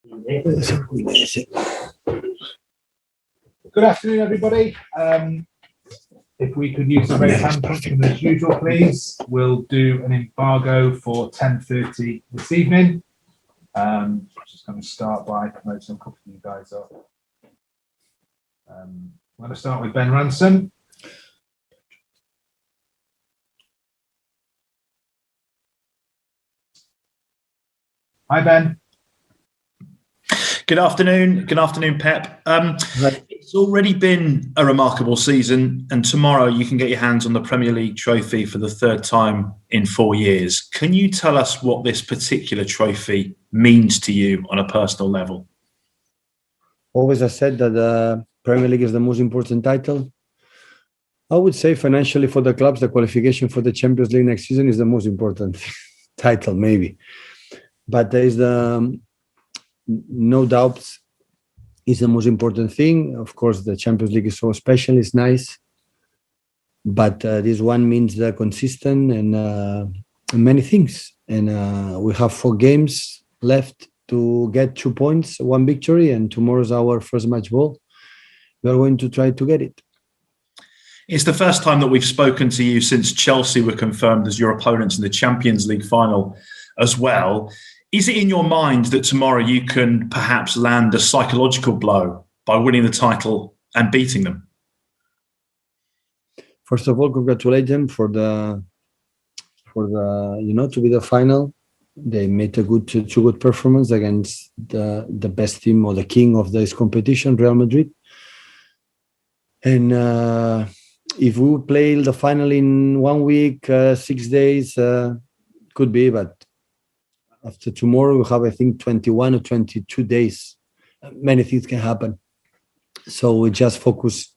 Good afternoon, everybody. If we could use the raise hand function as usual, please. We'll do an embargo for 10:30 this evening. Just going to start by promoting a couple of you guys up. I'm going to start with Ben Ransom. Hi, Ben. Good afternoon. Good afternoon, Pep. It's already been a remarkable season, and tomorrow you can get your hands on the Premier League trophy for the third time in 4 years. Can you tell us what this particular trophy means to you on a personal level? Always I said that the Premier League is the most important title. I would say financially for the clubs, the qualification for the Champions League next season is the most important title, maybe. But there is no doubt is the most important thing. Of course, the Champions League is so special, it's nice. But this one means the consistent and many things. And we have 4 games left to get 2 points, 1 victory, and tomorrow's our first match ball. We are going to try to get it. It's the first time that we've spoken to you since Chelsea were confirmed as your opponents in the Champions League final as well. Is it in your mind that tomorrow you can perhaps land a psychological blow by winning the title and beating them? First of all, congratulate them for the to be the final. They made two good performance against the best team or the king of this competition, Real Madrid. And if we play the final in 1 week, 6 days, could be, but after tomorrow, we have, I think, 21 or 22 days. Many things can happen. So we just focus.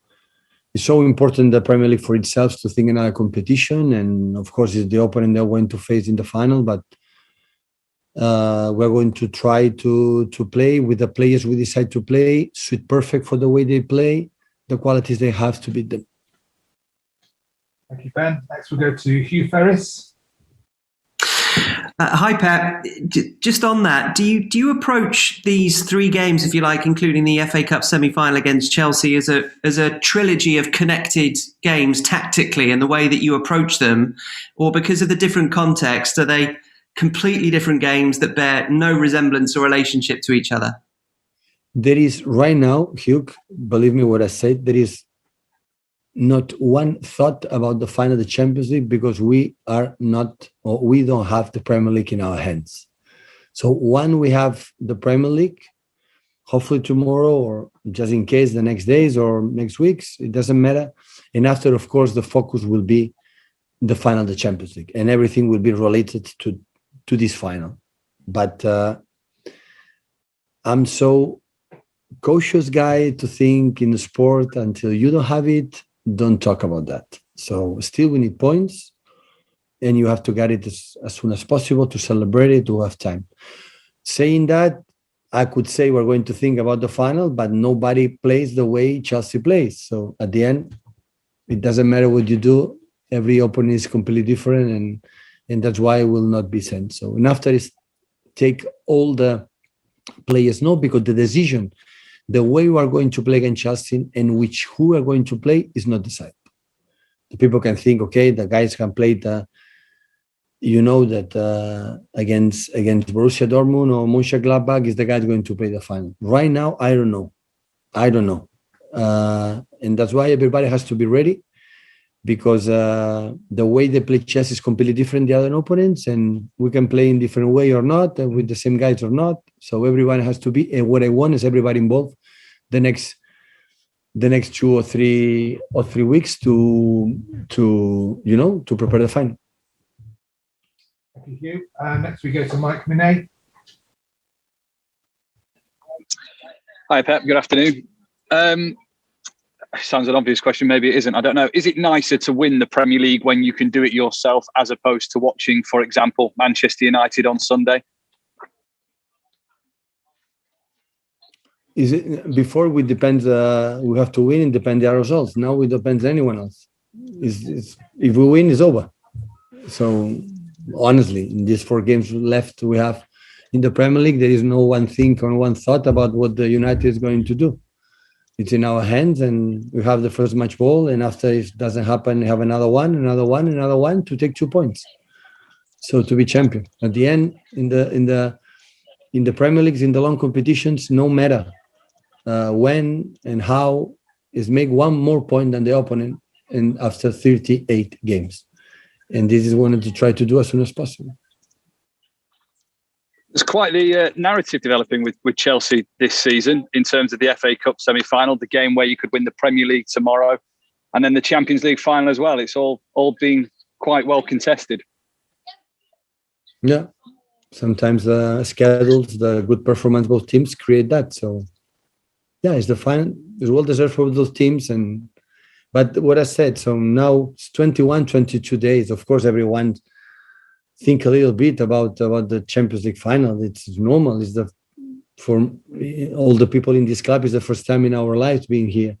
It's so important, the Premier League for itself, to think another competition. And of course, it's the opponent they're going to face in the final. But we're going to try to play with the players we decide to play, suit perfect for the way they play, the qualities they have to beat them. Thank you, Ben. Next, we'll go to Hugh Ferris. Hi, Pep. Just on that, do you approach these 3 games, if you like, including the FA Cup semi-final against Chelsea, as a trilogy of connected games tactically in the way that you approach them, or because of the different context, are they completely different games that bear no resemblance or relationship to each other? There is right now, Hugh, believe me what I said, there is not one thought about the final of the Champions League, because we don't have the Premier League in our hands. So when we have the Premier League, hopefully tomorrow, or just in case the next days or next weeks, it doesn't matter. And after, of course, the focus will be the final of the Champions League, and everything will be related to this final. But I'm so cautious guy to think in the sport, until you don't have it, don't talk about that. So still we need points, and you have to get it as soon as possible to celebrate it, to have time. Saying that, I could say we're going to think about the final, but nobody plays the way Chelsea plays. So at the end, it doesn't matter what you do. Every opponent is completely different, and that's why it will not be sent. So, and after is take all the players know, because the decision, the way we are going to play against Chelsea and who are going to play is not decided. The people can think, okay, the guys can play against Borussia Dortmund or Mönchengladbach is the guy going to play the final. Right now, I don't know. And that's why everybody has to be ready, because the way they play chess is completely different than the other opponents, and we can play in different way or not, and with the same guys or not. So everyone has to be, and what I want is everybody involved the next 2 or 3 weeks to prepare the final. Thank you. Next we go to Mike Minay. Hi, Pep. Good afternoon. Sounds an obvious question. Maybe it isn't. I don't know. Is it nicer to win the Premier League when you can do it yourself, as opposed to watching, for example, Manchester United on Sunday? Is it before we depend? We have to win and depend on our results. Now we depend on anyone else. If we win, it's over. So honestly, in these 4 games left, we have in the Premier League, there is no one thing or one thought about what the United is going to do. It's in our hands, and we have the first match ball. And after it doesn't happen, we have another one to take 2 points. So to be champion at the end in the Premier Leagues, in the long competitions, no matter when and how, is make one more point than the opponent, and after 38 games. And this is what to try to do as soon as possible. There's quite the narrative developing with Chelsea this season in terms of the FA Cup semi-final, the game where you could win the Premier League tomorrow, and then the Champions League final as well. It's all been quite well contested. Yeah, sometimes the schedules, the good performance both teams create that. So yeah, it's the final. It's well deserved for those teams. But what I said, so now it's 21, 22 days. Of course, everyone think a little bit about the Champions League final. It's normal. For all the people in this club, is the first time in our lives being here.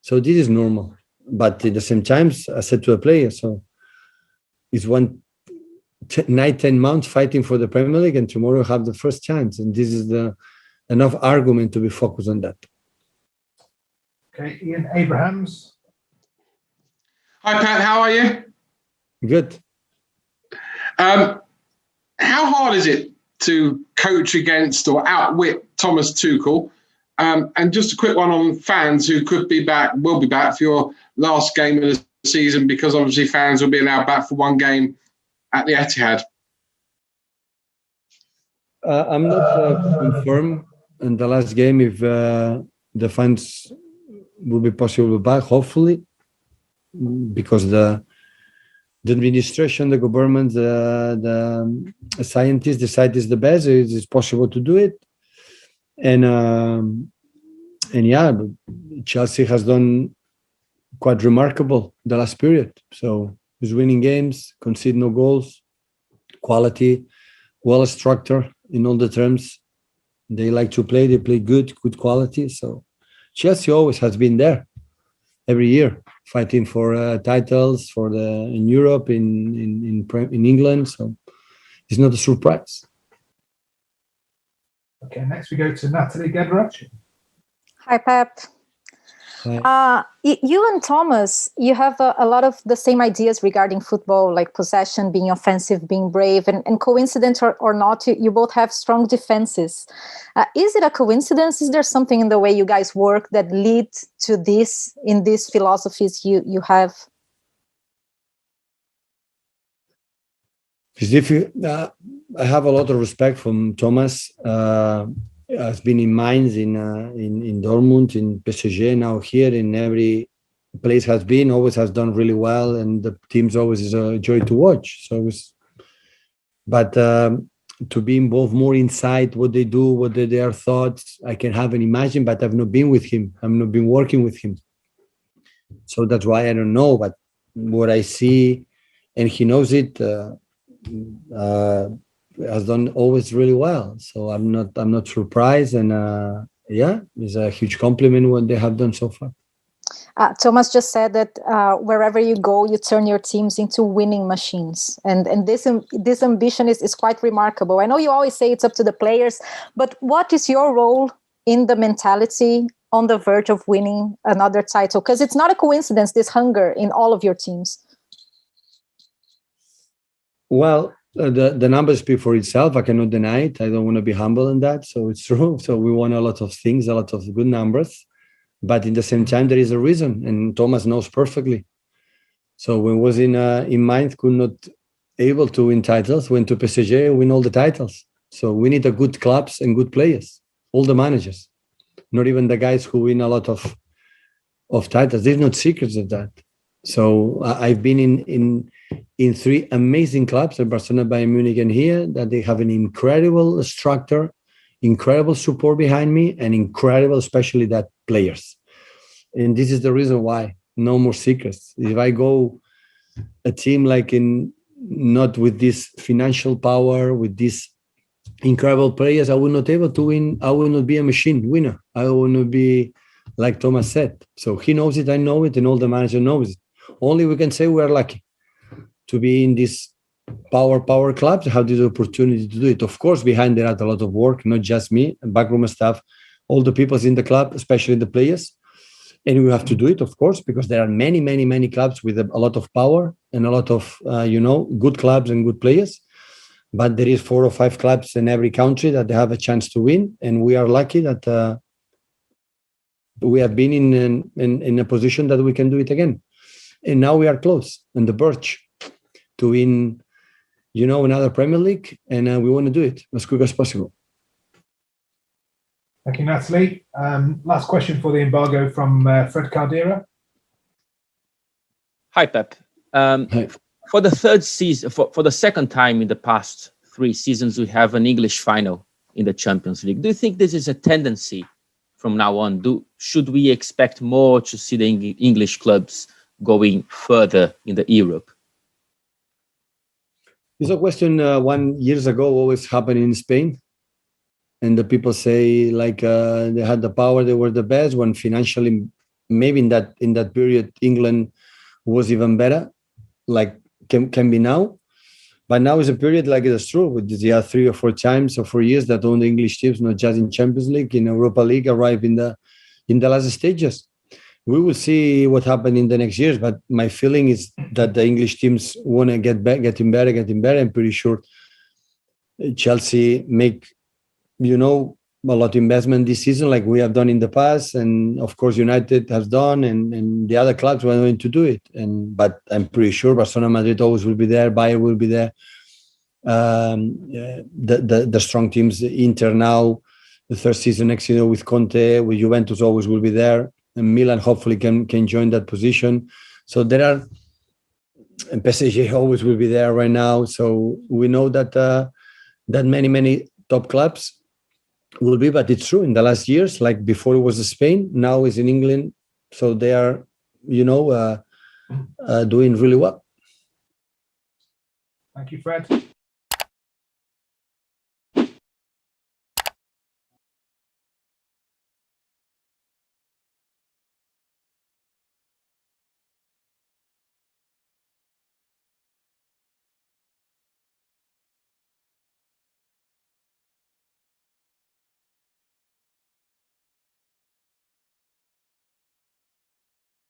So this is normal. But at the same time, I said to a player, so it's 10 months fighting for the Premier League, and tomorrow have the first chance. And this is enough argument to be focused on that. Okay, Ian Abrahams. Hi, Pat. How are you? Good. How hard is it to coach against or outwit Thomas Tuchel? And just a quick one on fans who will be back for your last game of the season, because obviously fans will be allowed back for one game at the Etihad. I'm not confirmed in the last game if the fans will be possible back, hopefully, because the administration, the government, the scientists decide it's the best. It's possible to do it, and yeah, Chelsea has done quite remarkable the last period. So it's winning games, concede no goals, quality, well structured in all the terms. They like to play. They play good quality. So Chelsea always has been there every year, fighting for titles in Europe, in England. So it's not a surprise. Okay, next we go to Natalie Gedrach. Hi, Pep. Hi. You and Thomas, you have a lot of the same ideas regarding football, like possession, being offensive, being brave, and coincidence or not, you both have strong defenses. Is it a coincidence? Is there something in the way you guys work that lead to this, in these philosophies you have? I have a lot of respect from Thomas. Has been in Mainz, in Dortmund, in PSG, now here, in every place always has done really well, and the teams always is a joy to watch. So but to be involved more inside what they do, what their thoughts, I can have and imagine, but I've not been with him. I've not been working with him. So that's why I don't know, but what I see, and he knows it, has done always really well. So I'm not surprised, and yeah, it's a huge compliment what they have done so far. Thomas just said that wherever you go, you turn your teams into winning machines, and this ambition is quite remarkable. I know you always say it's up to the players, but what is your role in the mentality on the verge of winning another title? Because it's not a coincidence, this hunger in all of your teams. Well, the numbers speak for itself. I cannot deny it. I don't want to be humble in that. So it's true. So we won a lot of things, a lot of good numbers. But in the same time, there is a reason, and Thomas knows perfectly. So when was in Mainz, could not able to win titles, went to PSG, win all the titles. So we need a good clubs and good players, all the managers, not even the guys who win a lot of titles. There's no secrets of that. So I've been in three amazing clubs, at Barcelona, Bayern Munich, and here, that they have an incredible structure, incredible support behind me, and incredible, especially that players. And this is the reason why. No more secrets. If I go a team like not with this financial power, with these incredible players, I will not able to win. I will not be a machine winner. I will not be like Thomas said. So he knows it, I know it, and all the manager knows it. Only we can say we are lucky to be in this power clubs have this opportunity to do it. Of course, behind there are a lot of work, not just me, backroom staff, all the people in the club, especially the players. And we have to do it, of course, because there are many clubs with a lot of power and a lot of, good clubs and good players. But there is 4 or 5 clubs in every country that they have a chance to win. And we are lucky that we have been in a position that we can do it again. And now we are close on the verge to win, another Premier League. And we want to do it as quick as possible. Thank you, Natalie. Last question for the embargo from Fred Caldera. Hi, Pep. Hi. For the third season, for the second time in the past 3 seasons, we have an English final in the Champions League. Do you think this is a tendency from now on? Should we expect more to see the English clubs going further in the Europe? It's a question 1 year ago always happened in Spain. And the people say they had the power, they were the best, when financially, maybe in that period, England was even better, like can be now. But now is a period like it's true. With 3 or 4 times or 4 years that only English teams, not just in Champions League, in Europa League, arrive in the last stages. We will see what happens in the next years. But my feeling is that the English teams want to getting better. I'm pretty sure Chelsea make a lot of investment this season, like we have done in the past, and of course United has done, and the other clubs were going to do it. But I'm pretty sure Barcelona, Madrid always will be there. Bayern will be there. The strong teams, Inter now, the third season next year with Conte, with Juventus always will be there, and Milan hopefully can join that position. So there are, and PSG always will be there right now. So we know that that many top clubs will be, but it's true in the last years, like before it was Spain, now is in England, so they are doing really well. Thank you, Fred.